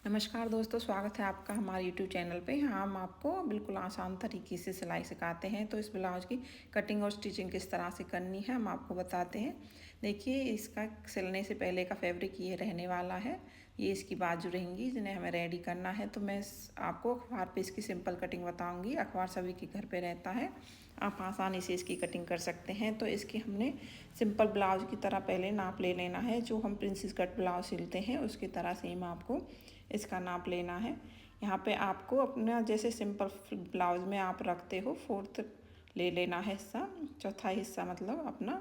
नमस्कार दोस्तों, स्वागत है आपका हमारे YouTube चैनल पे। हम आपको बिल्कुल आसान तरीके से सिलाई सिखाते हैं। तो इस ब्लाउज की कटिंग और स्टिचिंग किस तरह से करनी है हम आपको बताते हैं। देखिए, इसका सिलने से पहले का फैब्रिक ये रहने वाला है। ये इसकी बाजू रहेंगी जिन्हें हमें रेडी करना है। तो मैं आपको अखबार पे इसकी सिंपल कटिंग बताऊँगी। अखबार सभी के घर पे रहता है, आप आसानी से इसकी कटिंग कर सकते हैं। तो इसकी हमने सिंपल ब्लाउज की तरह पहले नाप ले लेना है। जो हम प्रिंसेस कट ब्लाउज सिलते हैं उसकी तरह सेम आपको इसका नाप लेना है। यहाँ पे आपको अपना जैसे सिंपल ब्लाउज में आप रखते हो फोर्थ ले लेना है हिस्सा, चौथा हिस्सा मतलब अपना।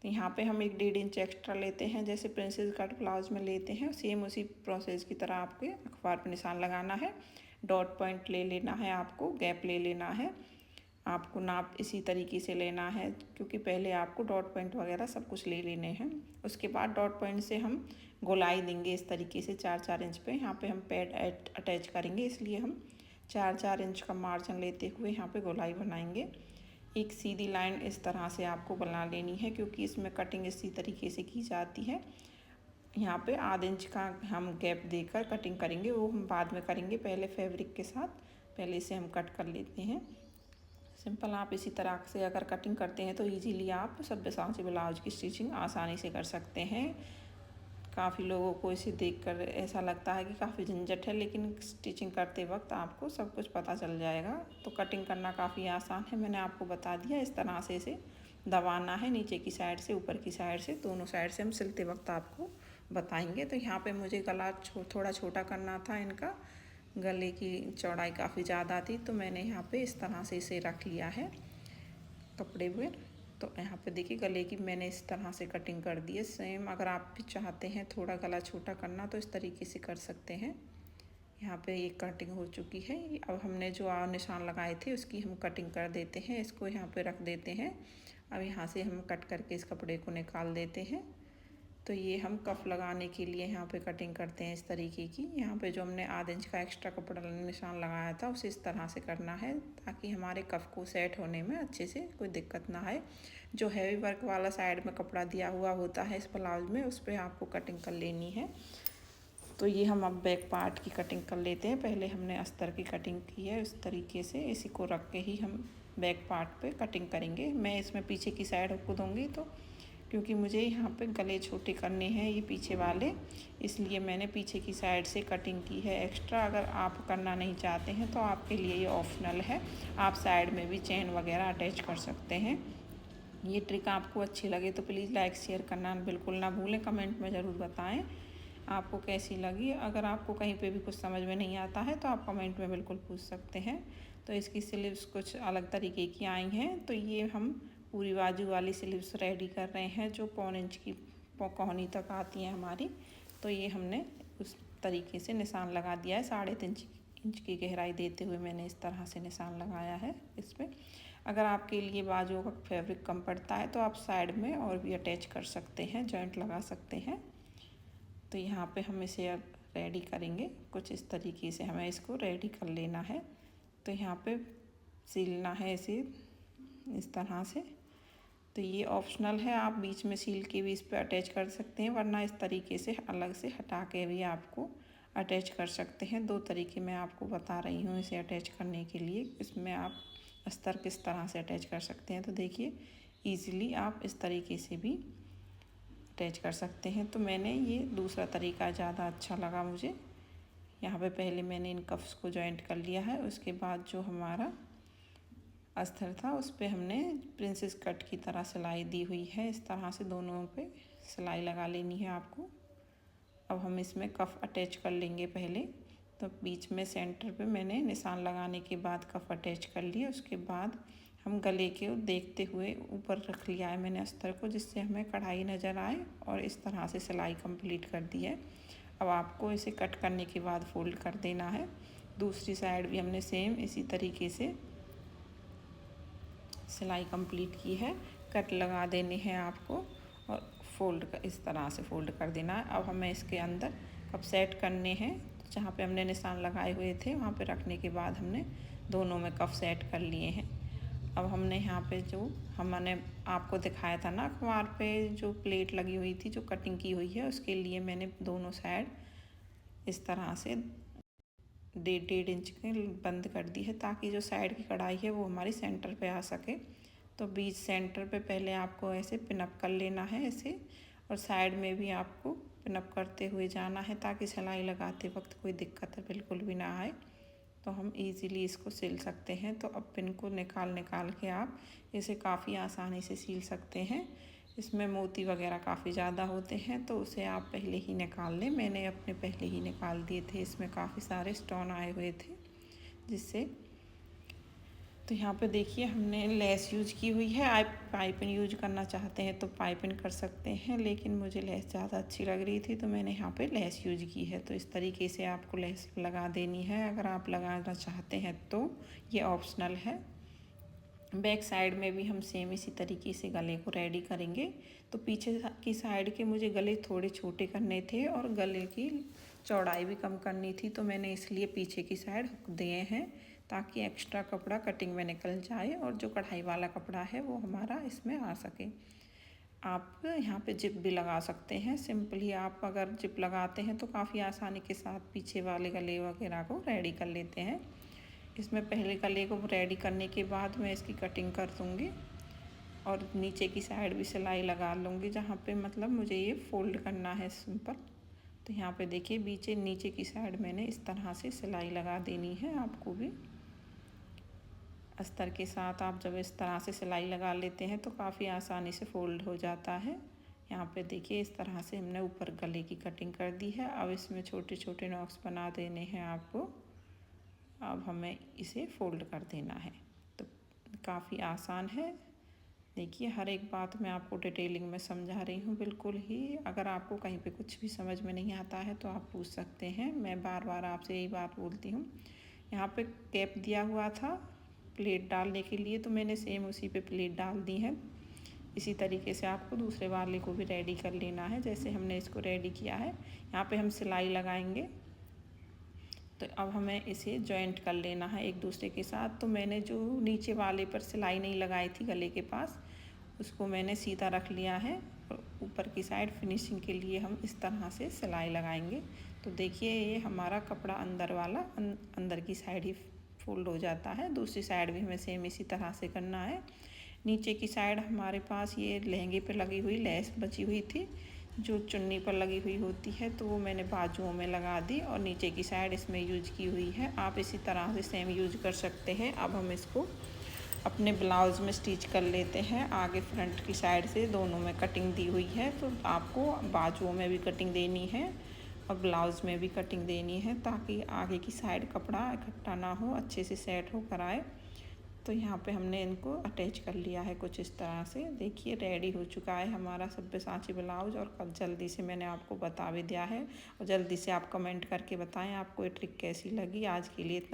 तो यहाँ पे हम 1.5 इंच एक्स्ट्रा लेते हैं जैसे प्रिंसेस कट ब्लाउज में लेते हैं। सेम उसी प्रोसेस की तरह आपके अखबार पर निशान लगाना है। डॉट पॉइंट ले लेना है, आपको गैप ले लेना है। आपको नाप इसी तरीके से लेना है क्योंकि पहले आपको डॉट पॉइंट वगैरह सब कुछ ले लेने हैं। उसके बाद डॉट पॉइंट से हम गोलाई देंगे इस तरीके से 4-4 इंच पे। यहाँ पे हम पैड अटैच करेंगे, इसलिए हम 4-4 इंच का मार्जिन लेते हुए यहाँ पे गोलाई बनाएंगे। एक सीधी लाइन इस तरह से आपको बना लेनी है क्योंकि इसमें कटिंग इसी तरीके से की जाती है। यहाँ पे आध इंच का हम गैप देकर कटिंग करेंगे, वो हम बाद में करेंगे। पहले फैब्रिक के साथ पहले इसे हम कट कर लेते हैं। सिंपल आप इसी तरह से अगर कटिंग करते हैं तो इजीली आप सभ्य सांची ब्लाउज की स्टिचिंग आसानी से कर सकते हैं। काफ़ी लोगों को इसे देखकर ऐसा लगता है कि काफ़ी झंझट है, लेकिन स्टिचिंग करते वक्त आपको सब कुछ पता चल जाएगा। तो कटिंग करना काफ़ी आसान है, मैंने आपको बता दिया। इस तरह से इसे दबाना है, नीचे की साइड से ऊपर की साइड से, दोनों साइड से हम सिलते वक्त आपको बताएंगे। तो यहाँ पे मुझे गला थोड़ा छोटा करना था, इनका गले की चौड़ाई काफ़ी ज़्यादा थी, तो मैंने यहाँ पे इस तरह से इसे रख लिया है कपड़े में। तो यहाँ पे देखिए गले की मैंने इस तरह से कटिंग कर दी है। सेम अगर आप भी चाहते हैं थोड़ा गला छोटा करना तो इस तरीके से कर सकते हैं। यहाँ पे ये कटिंग हो चुकी है। अब हमने जो निशान लगाए थे उसकी हम कटिंग कर देते हैं। इसको यहाँ पे रख देते हैं। अब यहाँ से हम कट करके इस कपड़े को निकाल देते हैं। तो ये हम कफ लगाने के लिए यहाँ पे कटिंग करते हैं इस तरीके की। यहाँ पे जो हमने आध इंच का एक्स्ट्रा कपड़ा निशान लगाया था उसे इस तरह से करना है ताकि हमारे कफ को सेट होने में अच्छे से कोई दिक्कत ना आए। जो हैवी वर्क वाला साइड में कपड़ा दिया हुआ होता है इस ब्लाउज में, उस पर आपको कटिंग कर लेनी है। तो ये हम अब बैक पार्ट की कटिंग कर लेते हैं। पहले हमने अस्तर की कटिंग की है इस तरीके से, इसी को रख के ही हम बैक पार्ट पे कटिंग करेंगे। मैं इसमें पीछे की साइड आपको दूँगी तो क्योंकि मुझे यहाँ पे गले छोटे करने हैं ये पीछे वाले, इसलिए मैंने पीछे की साइड से कटिंग की है एक्स्ट्रा। अगर आप करना नहीं चाहते हैं तो आपके लिए ये ऑप्शनल है, आप साइड में भी चेन वगैरह अटैच कर सकते हैं। ये ट्रिक आपको अच्छी लगे तो प्लीज़ लाइक शेयर करना बिल्कुल ना भूलें। कमेंट में ज़रूर बताएं आपको कैसी लगी। अगर आपको कहीं पे भी कुछ समझ में नहीं आता है तो आप कमेंट में बिल्कुल पूछ सकते हैं। तो इसकी स्लीव्स कुछ अलग तरीके की आई हैं, तो ये हम पूरी बाजू वाली स्लीव्स रेडी कर रहे हैं जो 1.25 इंच की कोहनी तक आती हैं हमारी। तो ये हमने उस तरीके से निशान लगा दिया है। 3.5 इंच की गहराई देते हुए मैंने इस तरह से निशान लगाया है इस पर। अगर आपके लिए बाजुओं का फैब्रिक कम पड़ता है तो आप साइड में और भी अटैच कर सकते हैं, जॉइंट लगा सकते हैं। तो यहाँ पे हम इसे अब रेडी करेंगे कुछ इस तरीके से, हमें इसको रेडी कर लेना है। तो यहाँ पे सिलना है इसे इस तरह से। तो ये ऑप्शनल है, आप बीच में सील के भी इस पर अटैच कर सकते हैं, वरना इस तरीके से अलग से हटा के भी आपको अटैच कर सकते हैं। 2 तरीके मैं आपको बता रही हूँ इसे अटैच करने के लिए। इसमें आप अस्तर किस तरह से अटैच कर सकते हैं, तो देखिए ईज़िली आप इस तरीके से भी अटैच कर सकते हैं। तो मैंने ये दूसरा तरीका ज़्यादा अच्छा लगा मुझे। यहाँ पे पहले मैंने इन कफ्स को जॉइंट कर लिया है, उसके बाद जो हमारा अस्तर था उस पर हमने प्रिंसेस कट की तरह सिलाई दी हुई है। इस तरह से दोनों पे सिलाई लगा लेनी है आपको। अब हम इसमें कफ अटैच कर लेंगे पहले। तो बीच में सेंटर पे मैंने निशान लगाने के बाद कफ अटैच कर लिया। उसके बाद हम गले के देखते हुए ऊपर रख लिया है मैंने अस्तर को, जिससे हमें कढ़ाई नज़र आए, और इस तरह से सिलाई कंप्लीट कर दी है। अब आपको इसे कट करने के बाद फोल्ड कर देना है। दूसरी साइड भी हमने सेम इसी तरीके से सिलाई कंप्लीट की है। कट लगा देने हैं आपको और फोल्ड इस तरह से फोल्ड कर देना है। अब हमें इसके अंदर कप सेट करने हैं। जहाँ पे हमने निशान लगाए हुए थे वहाँ पे रखने के बाद हमने दोनों में कप सेट कर लिए हैं। अब हमने यहाँ पे जो हमने आपको दिखाया था ना अखबार पे जो प्लेट लगी हुई थी जो कटिंग की हुई है, उसके लिए मैंने दोनों साइड इस तरह से 1.5 इंच के बंद कर दी है, ताकि जो साइड की कढ़ाई है वो हमारी सेंटर पे आ सके। तो बीच सेंटर पे पहले आपको ऐसे पिनअप कर लेना है ऐसे, और साइड में भी आपको पिनअप करते हुए जाना है, ताकि सिलाई लगाते वक्त कोई दिक्कत बिल्कुल भी ना आए। तो हम इजीली इसको सिल सकते हैं। तो अब पिन को निकाल के आप इसे काफ़ी आसानी से सिल सकते हैं। इसमें मोती वगैरह काफ़ी ज़्यादा होते हैं, तो उसे आप पहले ही निकाल लें। मैंने अपने पहले ही निकाल दिए थे, इसमें काफ़ी सारे स्टोन आए हुए थे जिससे। तो यहाँ पे देखिए हमने लेस यूज की हुई है। आप पाइपिंग यूज करना चाहते हैं तो पाइपिंग कर सकते हैं, लेकिन मुझे लेस ज़्यादा अच्छी लग रही थी तो मैंने यहाँ पे लेस यूज की है। तो इस तरीके से आपको लेस लगा देनी है। अगर आप लगाना चाहते हैं तो ये ऑप्शनल है। बैक साइड में भी हम सेम इसी तरीके से गले को रेडी करेंगे। तो पीछे की साइड के मुझे गले थोड़े छोटे करने थे और गले की चौड़ाई भी कम करनी थी, तो मैंने इसलिए पीछे की साइड हुक दिए हैं, ताकि एक्स्ट्रा कपड़ा कटिंग में निकल जाए और जो कढ़ाई वाला कपड़ा है वो हमारा इसमें आ सके। आप यहाँ पे जिप भी लगा सकते हैं। सिंपली आप अगर जिप लगाते हैं तो काफ़ी आसानी के साथ पीछे वाले गले वगैरह को रेडी कर लेते हैं। इसमें पहले गले को रेडी करने के बाद मैं इसकी कटिंग कर दूँगी और नीचे की साइड भी सिलाई लगा लूँगी, जहाँ पे मतलब मुझे ये फोल्ड करना है सिंपल। तो यहाँ पे देखिए नीचे की साइड मैंने इस तरह से सिलाई लगा देनी है। आपको भी अस्तर के साथ आप जब इस तरह से सिलाई लगा लेते हैं तो काफ़ी आसानी से फोल्ड हो जाता है। यहाँ पे देखिए इस तरह से हमने ऊपर गले की कटिंग कर दी है। अब इसमें छोटे छोटे नॉक्स बना देने हैं आपको। अब हमें इसे फोल्ड कर देना है। तो काफ़ी आसान है। देखिए हर एक बात मैं आपको डिटेलिंग में समझा रही हूँ बिल्कुल ही। अगर आपको कहीं पे कुछ भी समझ में नहीं आता है तो आप पूछ सकते हैं। मैं बार बार आपसे यही बात बोलती हूँ। यहाँ पे कैप दिया हुआ था प्लेट डालने के लिए, तो मैंने सेम उसी पे प्लेट डाल दी है। इसी तरीके से आपको दूसरे वाले को भी रेडी कर लेना है, जैसे हमने इसको रेडी किया है। यहाँ पे हम सिलाई लगाएंगे। तो अब हमें इसे जॉइंट कर लेना है एक दूसरे के साथ। तो मैंने जो नीचे वाले पर सिलाई नहीं लगाई थी गले के पास, उसको मैंने सीधा रख लिया है और ऊपर की साइड फिनिशिंग के लिए हम इस तरह से सिलाई लगाएंगे। तो देखिए ये हमारा कपड़ा अंदर वाला अंदर की साइड ही फोल्ड हो जाता है। दूसरी साइड भी हमें सेम इसी तरह से करना है। नीचे की साइड हमारे पास ये लहंगे पे लगी हुई लेस बची हुई थी, जो चुन्नी पर लगी हुई होती है, तो वो मैंने बाजुओं में लगा दी और नीचे की साइड इसमें यूज की हुई है। आप इसी तरह से सेम यूज कर सकते हैं। अब हम इसको अपने ब्लाउज़ में स्टिच कर लेते हैं। आगे फ्रंट की साइड से दोनों में कटिंग दी हुई है, तो आपको बाजुओं में भी कटिंग देनी है और ब्लाउज़ में भी कटिंग देनी है, ताकि आगे की साइड कपड़ा इकट्ठा ना हो, अच्छे से सेट होकर आए। तो यहाँ पे हमने इनको अटैच कर लिया है कुछ इस तरह से। देखिए रेडी हो चुका है हमारा सब्यसाची ब्लाउज, और कल जल्दी से मैंने आपको बता भी दिया है। और जल्दी से आप कमेंट करके बताएं आपको ये ट्रिक कैसी लगी। आज के लिए इतना।